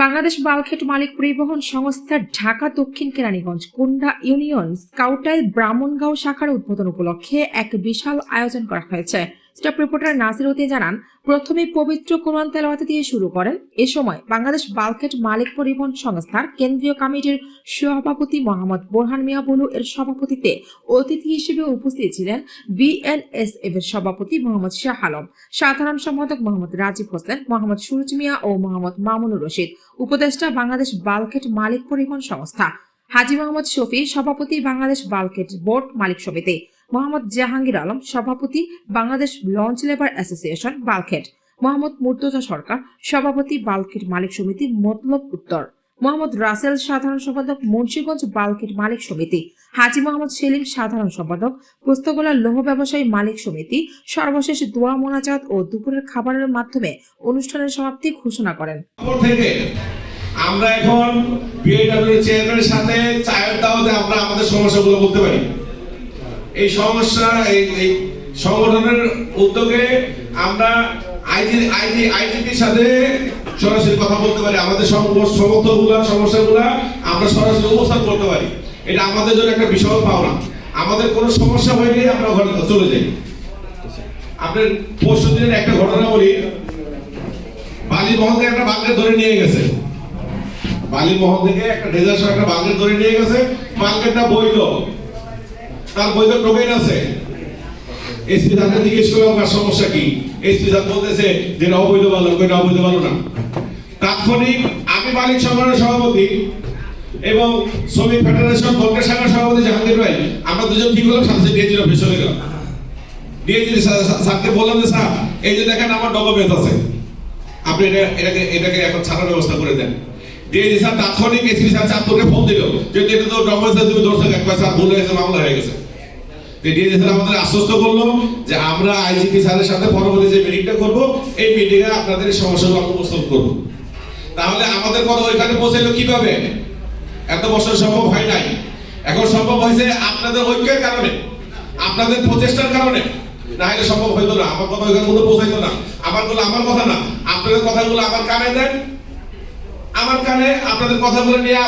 বাংলাদেশ বালকহেড মালিক পরিবহন সংস্থা ঢাকা দক্ষিণ কেরানীগঞ্জ কুন্ডা ইউনিয়ন স্কাউটাইল ব্রাহ্মণগাঁও শাখার উদ্বোধন উপলক্ষে এক বিশাল আয়োজন করা হয়েছে। স্টাফ রিপোর্টার নাসির উদ্দিন জানান, প্রথমে পবিত্র কোরআন তেলাওয়াত দিয়ে শুরু করেন। এ সময় বাংলাদেশ বালকহেড মালিক পরিবহন সংস্থার কেন্দ্রীয় কমিটির সভাপতি মোহাম্মদ বোরহান মিয়া বুলু এর সভাপতিত্বে অতিথি হিসেবে উপস্থিত ছিলেন বিএনএসএফ এর সভাপতি মোহাম্মদ শাহ আলম, সাধারণ সম্পাদক মোহাম্মদ রাজীব হোসেন, মোহাম্মদ সুরুজ মিয়া ও মোহাম্মদ মামুনুর রশিদ, উপদেষ্টা বাংলাদেশ বালকহেড মালিক পরিবহন সংস্থা, হাজী মোহাম্মদ শফি, সভাপতি বাংলাদেশ বালকহেড বোর্ড মালিক সমিতি, মোহাম্মদ জাহাঙ্গীর আলম, সভাপতি Bangladesh launch labour association bulkhead, Mohammad Murtaza Sarkar, সভাপতি বালকহেড মালিক সমিতি মতলব উত্তর, মোহাম্মদ রাসেল, সাধারণ সম্পাদক মুন্সিগঞ্জ বালকহেড মালিক সমিতি, হাজী মোহাম্মদ সেলিম, সাধারণ সম্পাদক পোস্তগোলা লৌহ ব্যবসায়ী মালিক সমিতি। সর্বশেষ দোয়া মোনাজাত ও দুপুরের খাবারের মাধ্যমে অনুষ্ঠানের সমাপ্তি ঘোষণা করেন। আমরা এখন বিএডব্লিউ চেয়ারম্যানের সাথে চায়ের দাওয়াতে আমরা আমাদের সমস্যাগুলো বলতে পারি। এই সমস্যা এই সংগঠনের উদ্যোগে আমরা আইজিপির সাথে সরাসরি কথা বলতে পারি, আমাদের সমস্যাগুলো আমরা সরাসরি উপস্থাপন করতে পারি। এটা আমাদের জন্য একটা বিশাল পাওনা। আমাদের কোনো সমস্যা হয়ে গেলে আমরা ওখানে চলে যাই। আপনার পরশু দিনের একটা ঘটনা বলি, বালি মহল থেকে একটা বাংলা ধরে নিয়ে গেছে। বালি মহল থেকে একটা ডেজার্ট একটা বাংলা ধরে নিয়ে গেছে। বাংলাটা বৈধ, তার বৈধ টোকেন আছে। এসপি তাকে জিজ্ঞেস করলাম কার সমস্যা কি। এসপি তাকে বলতেছে যে অবৈধ ভালো, কইটা অবৈধ ভালো না। তাৎক্ষণিক আমি মালিক সংগঠনের সভাপতি এবং শ্রমিক ফেডারেশন বর্গের শাখার সভাপতি জাহাঙ্গীর ভাই, আমরা দুজন কি করলাম, সাথে ডিএজির অফিসে চলে গেলাম। ডিএজি স্যারকে বললাম যে স্যার, এই যে দেখেন আমার ডকুমেন্ট আছে, আপনি এটাকে এখন ছাড়ার ব্যবস্থা করে দেন। ডিএজি স্যার তাৎক্ষণিক এসপি স্যার চাঁদপুরকে ফোন দিল যে এটা তো ডকুমেন্ট তুমি ধরছো, একবার স্যার ভুল হয়েছে, মামলা হয়ে গেছে। ডিএজি স্যার আমাদের আশ্বস্ত করলো যে আমরা আইজিপি স্যারের সাথে পরবর্তী যে মিটিংটা করবো, এই মিটিংয়ে আপনাদের এই সমস্যাগুলো আমরা উপস্থাপন করবো। তাহলে আমাদের কথা ওইখানে পৌঁছাইলো কিভাবে? এত বছর সম্ভব হয় নাই, এখন সম্ভব হয়েছে আপনাদের ঐক্যের কারণে, আপনাদের প্রচেষ্টার কারণে। না হলে সম্ভব হইতো না, আমার কথা ওইখানে মধ্যে পৌঁছাইতো না। আমার কথা না, আপনাদের কথাগুলো আমার কানে দেন, আমার কানে আপনাদের কথাগুলো নিয়ে